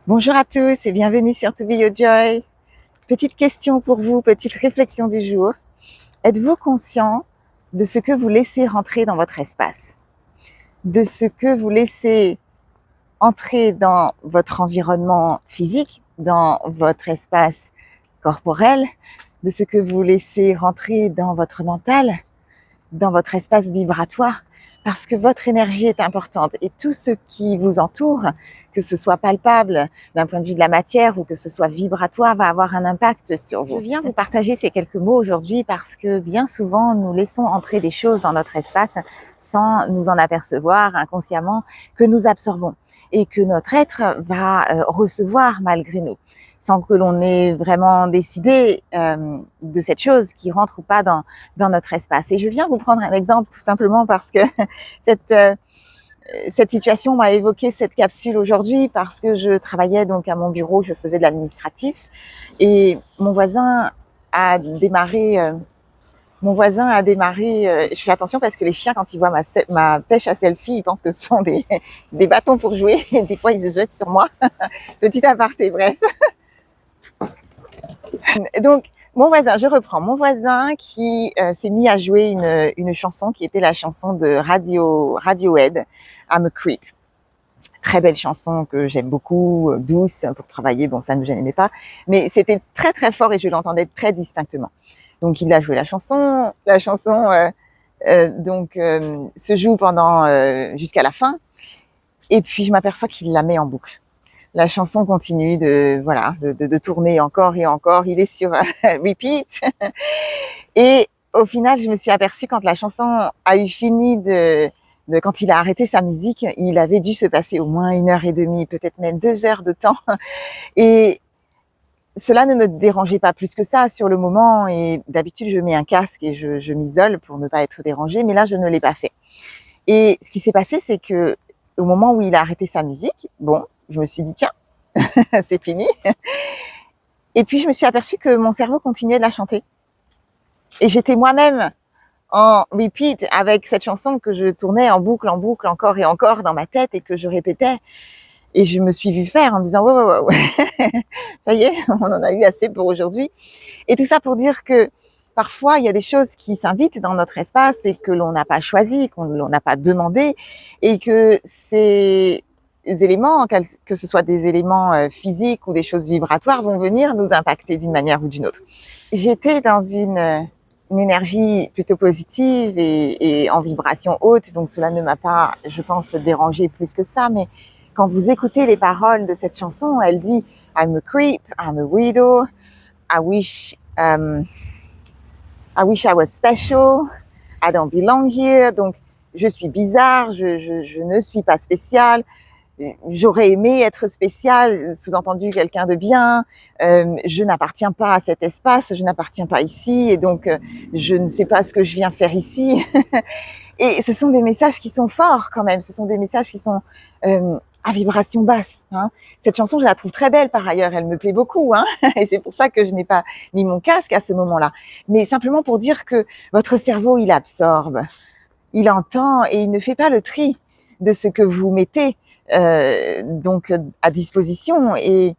Bonjour à tous et bienvenue sur To Be Your Joy. Petite question pour vous, petite réflexion du jour. Êtes-vous conscient de ce que vous laissez rentrer dans votre espace? De ce que vous laissez entrer dans votre environnement physique, dans votre espace corporel, de ce que vous laissez rentrer dans votre mental, dans votre espace vibratoire? Parce que votre énergie est importante et tout ce qui vous entoure, que ce soit palpable d'un point de vue de la matière ou que ce soit vibratoire, va avoir un impact sur vous. Je viens vous partager ces quelques mots aujourd'hui parce que bien souvent, nous laissons entrer des choses dans notre espace sans nous en apercevoir inconsciemment, que nous absorbons et que notre être va recevoir malgré nous, sans que l'on ait vraiment décidé de cette chose qui rentre ou pas dans notre espace. Et je viens vous prendre un exemple tout simplement parce que cette situation m'a évoqué cette capsule aujourd'hui parce que je travaillais donc à mon bureau, je faisais de l'administratif et mon voisin a démarré. Je fais attention parce que les chiens, quand ils voient ma pêche à selfie, ils pensent que ce sont des bâtons pour jouer. Et des fois, ils se jettent sur moi. Petit aparté, bref. Donc, je reprends. Mon voisin qui s'est mis à jouer une chanson qui était la chanson de Radiohead, I'm a Creep. Très belle chanson que j'aime beaucoup, douce pour travailler. Bon, ça ne me gênait pas, mais c'était très très fort et je l'entendais très distinctement. Donc, il a joué la chanson. La chanson se joue pendant jusqu'à la fin. Et puis, je m'aperçois qu'il la met en boucle. La chanson continue de tourner encore et encore. Il est sur repeat. Et au final, je me suis aperçue quand la chanson a eu fini quand il a arrêté sa musique, il avait dû se passer au moins 1h30, peut-être même 2 heures de temps. Et cela ne me dérangeait pas plus que ça sur le moment. Et d'habitude, je mets un casque et je m'isole pour ne pas être dérangée. Mais là, je ne l'ai pas fait. Et ce qui s'est passé, c'est que au moment où il a arrêté sa musique, je me suis dit, tiens, c'est fini. Et puis, je me suis aperçue que mon cerveau continuait de la chanter. Et j'étais moi-même en repeat avec cette chanson que je tournais en boucle, encore et encore dans ma tête et que je répétais. Et je me suis vue faire en me disant, ouais. Ça y est, on en a eu assez pour aujourd'hui. Et tout ça pour dire que parfois, il y a des choses qui s'invitent dans notre espace et que l'on n'a pas choisi, l'on n'a pas demandé et que ces éléments, que ce soit des éléments physiques ou des choses vibratoires, vont venir nous impacter d'une manière ou d'une autre. J'étais dans une énergie plutôt positive et en vibration haute, donc cela ne m'a pas, je pense, dérangé plus que ça, mais quand vous écoutez les paroles de cette chanson, elle dit « I'm a creep, I'm a weirdo, I wish I was special, I don't belong here », donc je suis bizarre, je ne suis pas spéciale, j'aurais aimé être spéciale, sous-entendu quelqu'un de bien, je n'appartiens pas à cet espace, je n'appartiens pas ici et donc je ne sais pas ce que je viens faire ici. Et ce sont des messages qui sont forts quand même, ce sont des messages qui sont à vibration basse. Hein. Cette chanson, je la trouve très belle par ailleurs, elle me plaît beaucoup, hein, et c'est pour ça que je n'ai pas mis mon casque à ce moment-là. Mais simplement pour dire que votre cerveau, il absorbe, il entend et il ne fait pas le tri de ce que vous mettez donc à disposition. Et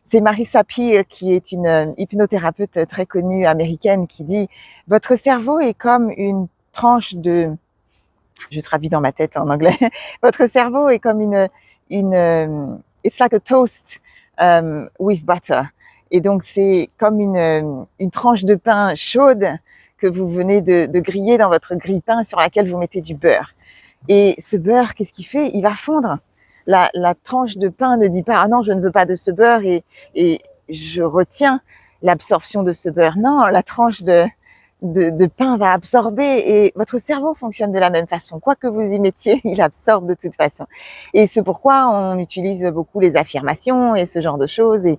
c'est Marissa Peer, qui est une hypnothérapeute très connue américaine, qui dit « Votre cerveau est comme une tranche de… » je traduis dans ma tête en anglais. « Votre cerveau est comme it's like a toast with butter ». Et donc, c'est comme une tranche de pain chaude que vous venez de griller dans votre grille-pain sur laquelle vous mettez du beurre. Et ce beurre, qu'est-ce qu'il fait? Il va fondre. La tranche de pain ne dit pas « Ah non, je ne veux pas de ce beurre et je retiens l'absorption de ce beurre ». Non, la tranche de pain va absorber et votre cerveau fonctionne de la même façon. Quoi que vous y mettiez, il absorbe de toute façon. Et c'est pourquoi on utilise beaucoup les affirmations et ce genre de choses et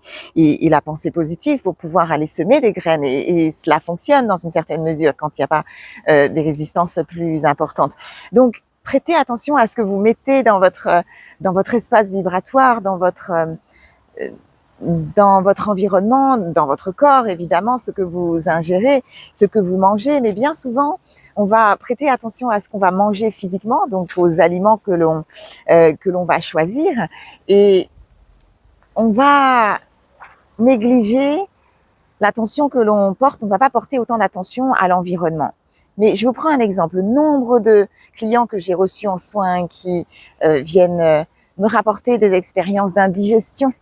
la pensée positive pour pouvoir aller semer des graines et cela fonctionne dans une certaine mesure quand il n'y a pas des résistances plus importantes. Donc, prêtez attention à ce que vous mettez dans votre espace vibratoire, dans votre environnement, dans votre corps, évidemment, ce que vous ingérez, ce que vous mangez. Mais bien souvent, on va prêter attention à ce qu'on va manger physiquement, donc aux aliments que l'on va choisir. Et on va négliger l'attention que l'on porte, on ne va pas porter autant d'attention à l'environnement. Mais je vous prends un exemple. Le nombre de clients que j'ai reçus en soins qui viennent me rapporter des expériences d'indigestion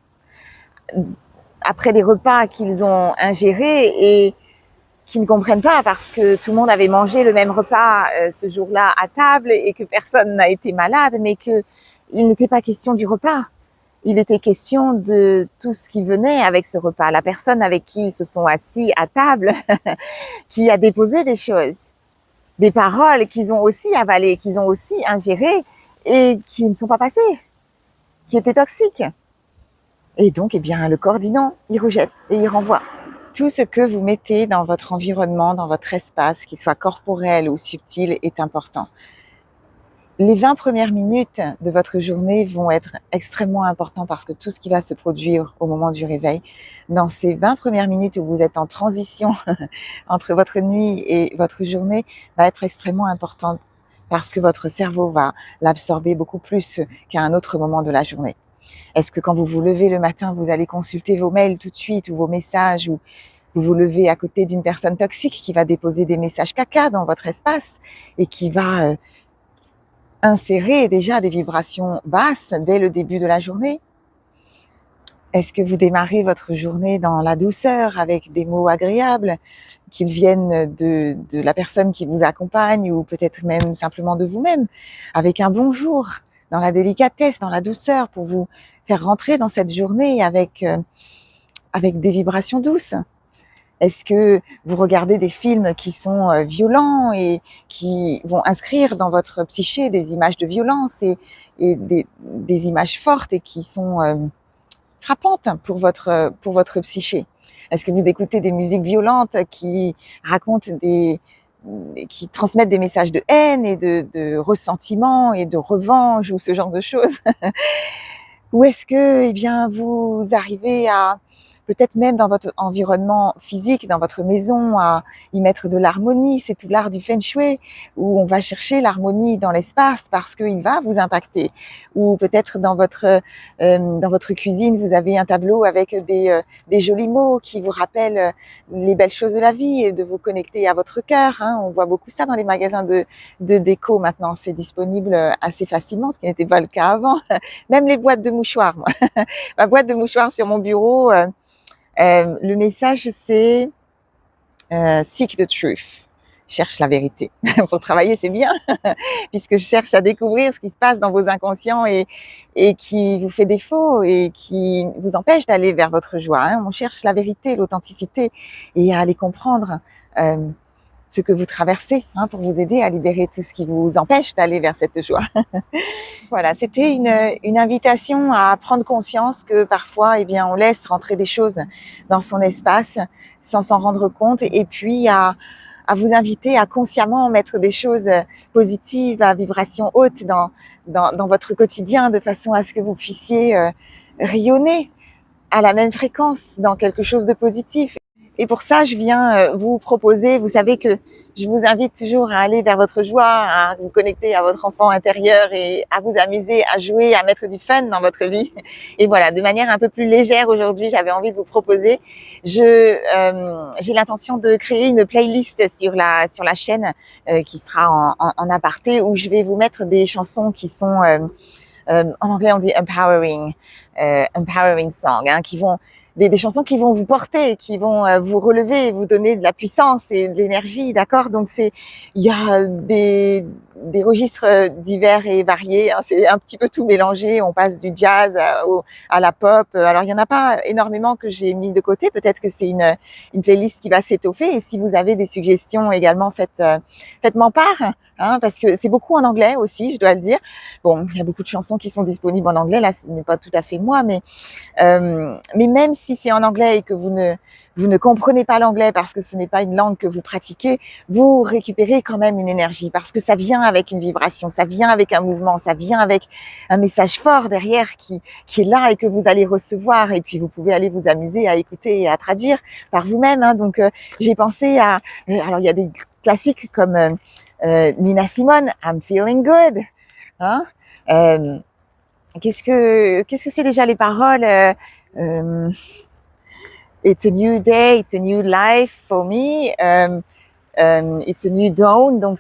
après des repas qu'ils ont ingérés et qui ne comprennent pas parce que tout le monde avait mangé le même repas ce jour-là à table et que personne n'a été malade, mais que il n'était pas question du repas. Il était question de tout ce qui venait avec ce repas. La personne avec qui ils se sont assis à table, qui a déposé des choses, des paroles qu'ils ont aussi avalées, qu'ils ont aussi ingérées et qui ne sont pas passées, qui étaient toxiques. Et donc, eh bien, le corps dit non, il rejette et il renvoie. Tout ce que vous mettez dans votre environnement, dans votre espace, qu'il soit corporel ou subtil, est important. Les 20 premières minutes de votre journée vont être extrêmement importantes parce que tout ce qui va se produire au moment du réveil, dans ces 20 premières minutes où vous êtes en transition entre votre nuit et votre journée, va être extrêmement importante parce que votre cerveau va l'absorber beaucoup plus qu'à un autre moment de la journée. Est-ce que quand vous vous levez le matin, vous allez consulter vos mails tout de suite ou vos messages, ou vous vous levez à côté d'une personne toxique qui va déposer des messages caca dans votre espace et qui va insérer déjà des vibrations basses dès le début de la journée? Est-ce que vous démarrez votre journée dans la douceur avec des mots agréables qu'ils viennent de la personne qui vous accompagne ou peut-être même simplement de vous-même, avec un bonjour, dans la délicatesse, dans la douceur, pour vous faire rentrer dans cette journée avec des vibrations douces? Est-ce que vous regardez des films qui sont violents et qui vont inscrire dans votre psyché des images de violence et des images fortes et qui sont frappantes pour votre psyché? Est-ce que vous écoutez des musiques violentes qui racontent qui transmettent des messages de haine et de ressentiment et de revanche ou ce genre de choses? Ou est-ce que, eh bien, vous arrivez à, peut-être même dans votre environnement physique, dans votre maison, à y mettre de l'harmonie? C'est tout l'art du feng shui, où on va chercher l'harmonie dans l'espace parce qu'il va vous impacter. Ou peut-être dans votre cuisine, vous avez un tableau avec des jolis mots qui vous rappellent les belles choses de la vie et de vous connecter à votre cœur, hein. On voit beaucoup ça dans les magasins de déco maintenant. C'est disponible assez facilement, ce qui n'était pas le cas avant. Même les boîtes de mouchoirs, moi. Ma boîte de mouchoirs sur mon bureau, le message c'est Seek the truth. Cherche la vérité. Pour travailler, c'est bien, puisque je cherche à découvrir ce qui se passe dans vos inconscients et qui vous fait défaut et qui vous empêche d'aller vers votre joie, hein. On cherche la vérité, l'authenticité et à aller comprendre ce que vous traversez, hein, pour vous aider à libérer tout ce qui vous empêche d'aller vers cette joie. Voilà, c'était une invitation à prendre conscience que parfois, eh bien, on laisse rentrer des choses dans son espace sans s'en rendre compte, et puis à vous inviter à consciemment mettre des choses positives à vibration haute dans votre quotidien, de façon à ce que vous puissiez rayonner à la même fréquence dans quelque chose de positif. Et pour ça, je viens vous proposer, vous savez que je vous invite toujours à aller vers votre joie, à vous connecter à votre enfant intérieur et à vous amuser, à jouer, à mettre du fun dans votre vie. Et voilà, de manière un peu plus légère aujourd'hui, j'avais envie de vous proposer, j'ai l'intention de créer une playlist sur la chaîne qui sera en aparté, où je vais vous mettre des chansons qui sont, en anglais on dit empowering song, hein, qui vont des chansons qui vont vous porter, qui vont vous relever, vous donner de la puissance et de l'énergie, d'accord? Donc il y a des registres divers et variés, hein, c'est un petit peu tout mélangé. On passe du jazz à la pop. Alors il y en a pas énormément que j'ai mis de côté. Peut-être que c'est une playlist qui va s'étoffer. Et si vous avez des suggestions également, faites-m'en part. Hein, parce que c'est beaucoup en anglais aussi, je dois le dire. Bon, il y a beaucoup de chansons qui sont disponibles en anglais. Là, ce n'est pas tout à fait moi, mais même si c'est en anglais et que vous ne comprenez pas l'anglais parce que ce n'est pas une langue que vous pratiquez, vous récupérez quand même une énergie parce que ça vient avec une vibration, ça vient avec un mouvement, ça vient avec un message fort derrière qui est là et que vous allez recevoir, et puis vous pouvez aller vous amuser à écouter et à traduire par vous-même, hein. Donc j'ai pensé à, alors il y a des classiques comme Nina Simone, I'm Feeling Good, hein. Qu'est-ce que c'est déjà les paroles? It's a new day, it's a new life for me. It's a new dawn, donc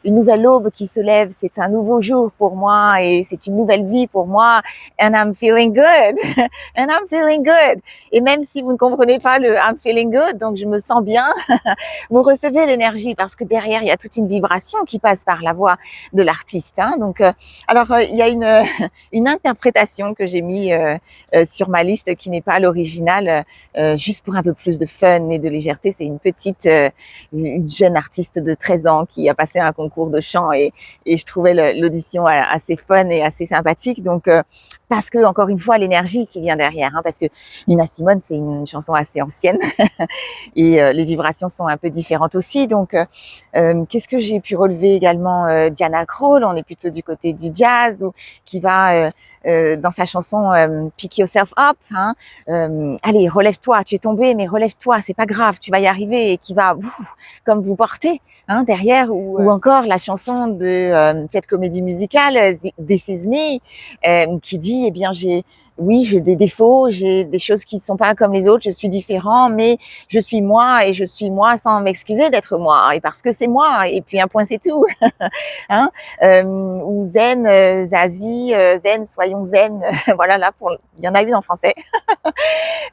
une nouvelle aube qui se lève, c'est un nouveau jour pour moi et c'est une nouvelle vie pour moi. And I'm feeling good, and I'm feeling good. Et même si vous ne comprenez pas le I'm feeling good, donc je me sens bien, vous recevez l'énergie parce que derrière il y a toute une vibration qui passe par la voix de l'artiste. Hein. Donc, il y a une interprétation que j'ai mis sur ma liste qui n'est pas l'original, juste pour un peu plus de fun et de légèreté. C'est une jeune artiste de 13 ans qui a passé un concours de chant et je trouvais l'audition assez fun et assez sympathique. Donc, parce que encore une fois l'énergie qui vient derrière, hein, parce que Nina Simone c'est une chanson assez ancienne et les vibrations sont un peu différentes aussi. Donc, qu'est-ce que j'ai pu relever également? Diana Krall, on est plutôt du côté du jazz, qui va dans sa chanson Pick Yourself Up, hein, allez relève-toi, tu es tombé mais relève-toi, c'est pas grave, tu vas y arriver, et qui va comme vous porter. Hein, derrière, ou encore la chanson de cette comédie musicale This Is Me, qui dit eh bien j'ai des défauts, j'ai des choses qui ne sont pas comme les autres, je suis différent, mais je suis moi et je suis moi sans m'excuser d'être moi et parce que c'est moi et puis un point c'est tout. Hein, ou zen, Zazie, zen, soyons zen. Voilà, là il y en a une en français.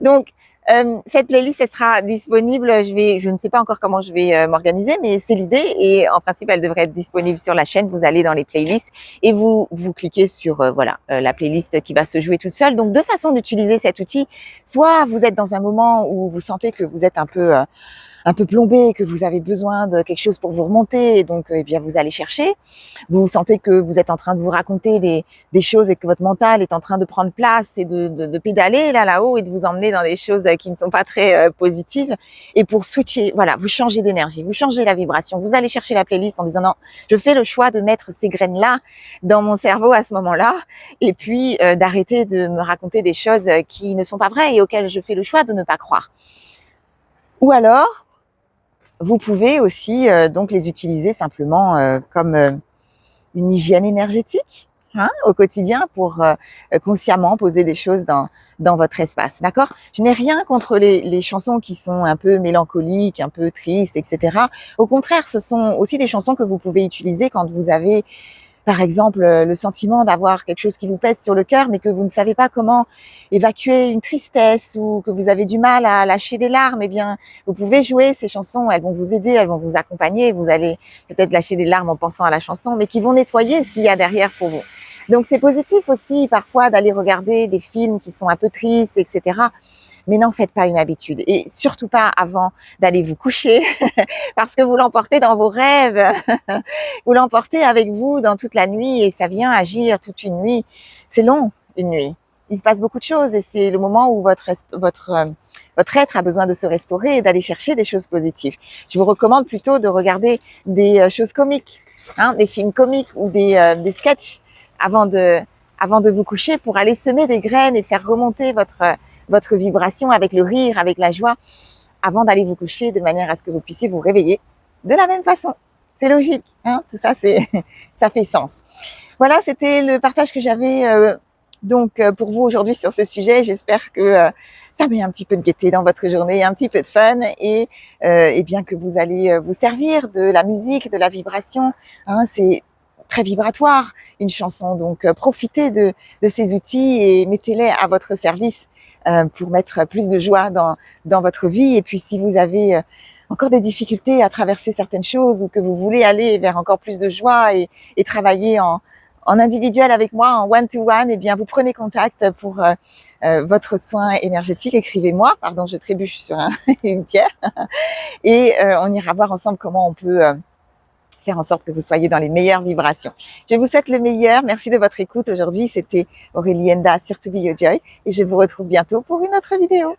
Donc cette playlist, elle sera disponible. Je ne sais pas encore comment je vais m'organiser, mais c'est l'idée. Et en principe, elle devrait être disponible sur la chaîne. Vous allez dans les playlists et vous cliquez sur la playlist qui va se jouer toute seule. Donc deux façons d'utiliser cet outil. Soit vous êtes dans un moment où vous sentez que vous êtes un peu plombé, que vous avez besoin de quelque chose pour vous remonter, et donc eh bien vous allez chercher. Vous sentez que vous êtes en train de vous raconter des choses et que votre mental est en train de prendre place et de pédaler là-haut et de vous emmener dans des choses qui ne sont pas très positives. Et pour switcher, voilà, vous changez d'énergie, vous changez la vibration, vous allez chercher la playlist en disant non, je fais le choix de mettre ces graines-là dans mon cerveau à ce moment-là, et puis d'arrêter de me raconter des choses qui ne sont pas vraies et auxquelles je fais le choix de ne pas croire. Ou alors, vous pouvez aussi donc les utiliser simplement comme une hygiène énergétique, hein, au quotidien pour consciemment poser des choses dans votre espace, d'accord? Je n'ai rien contre les chansons qui sont un peu mélancoliques, un peu tristes, etc. Au contraire, ce sont aussi des chansons que vous pouvez utiliser quand vous avez par exemple, le sentiment d'avoir quelque chose qui vous pèse sur le cœur, mais que vous ne savez pas comment évacuer une tristesse ou que vous avez du mal à lâcher des larmes, eh bien, vous pouvez jouer ces chansons, elles vont vous aider, elles vont vous accompagner, vous allez peut-être lâcher des larmes en pensant à la chanson, mais qui vont nettoyer ce qu'il y a derrière pour vous. Donc, c'est positif aussi, parfois, d'aller regarder des films qui sont un peu tristes, etc. Mais n'en faites pas une habitude et surtout pas avant d'aller vous coucher parce que vous l'emportez dans vos rêves, vous l'emportez avec vous dans toute la nuit et ça vient agir toute une nuit. C'est long, une nuit. Il se passe beaucoup de choses et c'est le moment où votre être a besoin de se restaurer et d'aller chercher des choses positives. Je vous recommande plutôt de regarder des choses comiques, hein, des films comiques ou des sketchs avant de vous coucher pour aller semer des graines et faire remonter votre vibration avec le rire, avec la joie, avant d'aller vous coucher, de manière à ce que vous puissiez vous réveiller de la même façon. C'est logique, hein, tout ça, ça fait sens. Voilà, c'était le partage que j'avais pour vous aujourd'hui sur ce sujet. J'espère que ça met un petit peu de gaieté dans votre journée, un petit peu de fun et bien que vous allez vous servir de la musique, de la vibration. Hein, c'est très vibratoire, une chanson. Donc, profitez de ces outils et mettez-les à votre service pour mettre plus de joie dans votre vie. Et puis, si vous avez encore des difficultés à traverser certaines choses ou que vous voulez aller vers encore plus de joie et travailler en individuel avec moi, en one-to-one, eh bien, vous prenez contact pour votre soin énergétique. Écrivez-moi, pardon, je trébuche sur une pierre. Et on ira voir ensemble comment on peut faire en sorte que vous soyez dans les meilleures vibrations. Je vous souhaite le meilleur. Merci de votre écoute aujourd'hui. C'était Aurélie Enda sur To Be Your Joy et je vous retrouve bientôt pour une autre vidéo.